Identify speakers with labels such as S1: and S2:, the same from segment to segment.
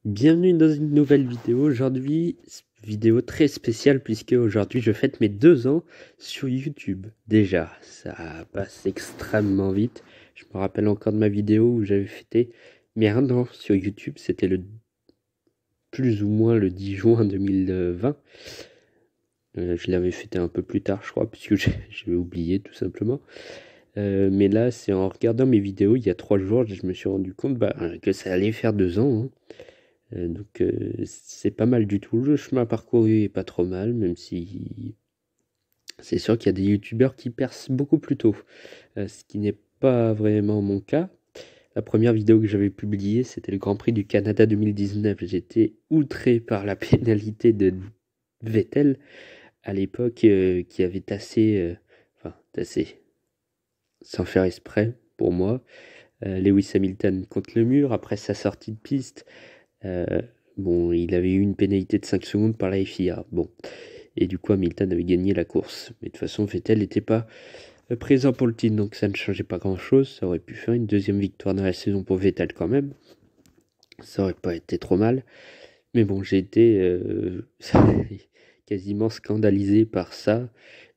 S1: Bienvenue dans une nouvelle vidéo. Aujourd'hui, vidéo très spéciale puisque aujourd'hui je fête mes 2 ans sur YouTube. Déjà, ça passe extrêmement vite. Je me rappelle encore de ma vidéo où j'avais fêté mes 1 an sur YouTube. C'était plus ou moins le 10 juin 2020. Je l'avais fêté un peu plus tard, je crois, puisque j'avais oublié tout simplement. Mais là, c'est en regardant mes vidéos il y a 3 jours, je me suis rendu compte que ça allait faire 2 ans, hein. Donc c'est pas mal du tout. Le chemin parcouru est pas trop mal, même si c'est sûr qu'il y a des youtubeurs qui percent beaucoup plus tôt, ce qui n'est pas vraiment mon cas. La première vidéo que j'avais publiée, c'était le Grand Prix du Canada 2019. J'étais outré par la pénalité de Vettel à l'époque, qui avait tassé, sans faire exprès pour moi, Lewis Hamilton contre le mur après sa sortie de piste. Bon, il avait eu une pénalité de 5 secondes par la FIA. Bon, et du coup, Hamilton avait gagné la course. Mais de toute façon, Vettel n'était pas présent pour le titre, donc ça ne changeait pas grand-chose. Ça aurait pu faire une deuxième victoire dans la saison pour Vettel quand même. Ça aurait pas été trop mal. Mais bon, j'ai été quasiment scandalisé par ça.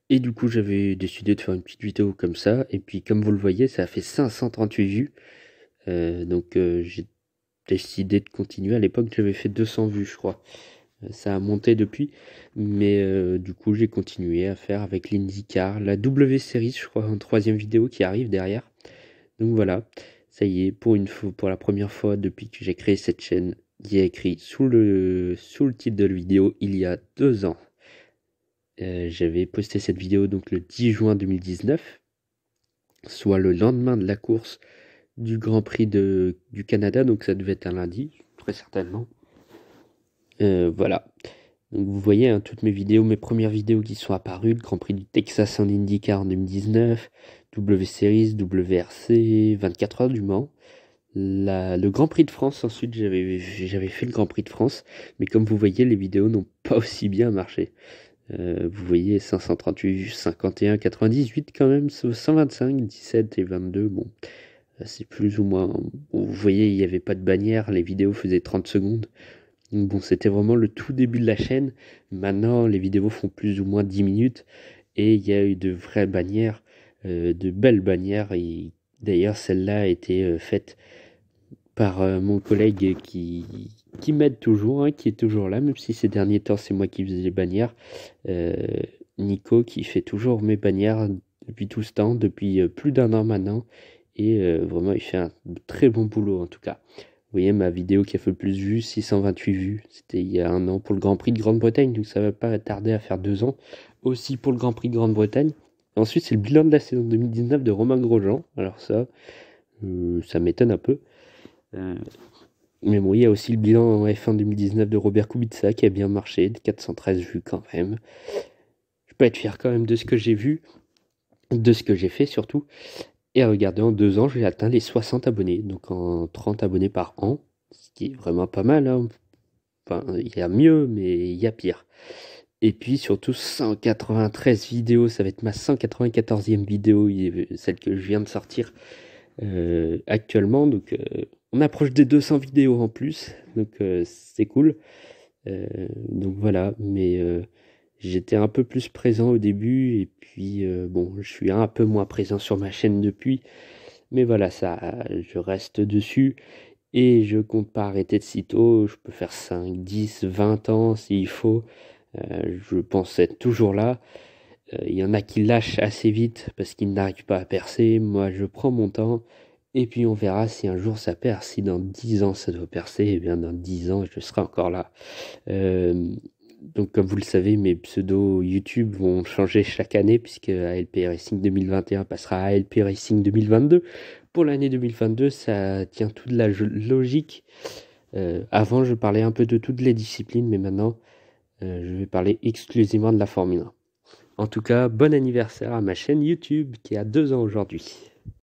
S1: Et du coup, j'avais décidé de faire une petite vidéo comme ça. Et puis, comme vous le voyez, ça a fait 538 vues. Donc, j'ai décidé de continuer. À l'époque, j'avais fait 200 vues, je crois. Ça a monté depuis, mais du coup, j'ai continué à faire avec l'IndyCar, la W Series, je crois, en troisième vidéo qui arrive derrière. Donc voilà, ça y est, pour la première fois depuis que j'ai créé cette chaîne, il y a écrit sous le titre de la vidéo, il y a 2 ans. J'avais posté cette vidéo donc le 10 juin 2019, soit le lendemain de la course du Grand Prix du Canada, donc ça devait être un lundi, très certainement. Voilà. Donc vous voyez, hein, toutes mes vidéos, mes premières vidéos qui sont apparues, le Grand Prix du Texas en IndyCar en 2019, W Series, WRC, 24 heures du Mans, le Grand Prix de France, ensuite j'avais fait le Grand Prix de France, mais comme vous voyez, les vidéos n'ont pas aussi bien marché. Vous voyez 538, 51, 98 quand même, 125, 17 et 22, bon, c'est plus ou moins... Vous voyez, il n'y avait pas de bannière, les vidéos faisaient 30 secondes. Donc bon, c'était vraiment le tout début de la chaîne. Maintenant, les vidéos font plus ou moins 10 minutes et il y a eu de vraies bannières, de belles bannières. Et d'ailleurs, celle-là a été faite par mon collègue qui m'aide toujours, hein, qui est toujours là, même si ces derniers temps, c'est moi qui faisais les bannières. Euh, Nico, qui fait toujours mes bannières depuis tout ce temps, depuis plus d'1 an maintenant. Et vraiment, il fait un très bon boulot en tout cas. Vous voyez ma vidéo qui a fait le plus de vues, 628 vues. C'était il y a 1 an pour le Grand Prix de Grande-Bretagne, donc ça va pas tarder à faire 2 ans. Aussi pour le Grand Prix de Grande-Bretagne. Ensuite, c'est le bilan de la saison 2019 de Romain Grosjean. Alors ça m'étonne un peu. Euh, mais bon, il y a aussi le bilan en F1 2019 de Robert Kubica qui a bien marché, de 413 vues quand même. Je peux être fier quand même de ce que j'ai vu, de ce que j'ai fait surtout. Et regardez, en 2 ans, j'ai atteint les 60 abonnés, donc en 30 abonnés par an, ce qui est vraiment pas mal, hein. Enfin, il y a mieux, mais il y a pire. Et puis surtout 193 vidéos, ça va être ma 194e vidéo, celle que je viens de sortir actuellement. Donc on approche des 200 vidéos en plus, donc c'est cool. Donc voilà, mais j'étais un peu plus présent au début, et puis bon, je suis un peu moins présent sur ma chaîne depuis. Mais voilà, ça, je reste dessus. Et je compte pas arrêter de sitôt. Je peux faire 5, 10, 20 ans s'il faut. Je pense être toujours là. Il y en a qui lâchent assez vite parce qu'ils n'arrivent pas à percer. Moi, je prends mon temps. Et puis on verra si un jour ça perce. Si dans 10 ans ça doit percer, et bien dans 10 ans je serai encore là. Euh, donc comme vous le savez, mes pseudos YouTube vont changer chaque année puisque ALP Racing 2021 passera à ALP Racing 2022. Pour l'année 2022, ça tient toute la logique. Avant, je parlais un peu de toutes les disciplines, mais maintenant, je vais parler exclusivement de la Formule 1. En tout cas, bon anniversaire à ma chaîne YouTube qui a 2 ans aujourd'hui.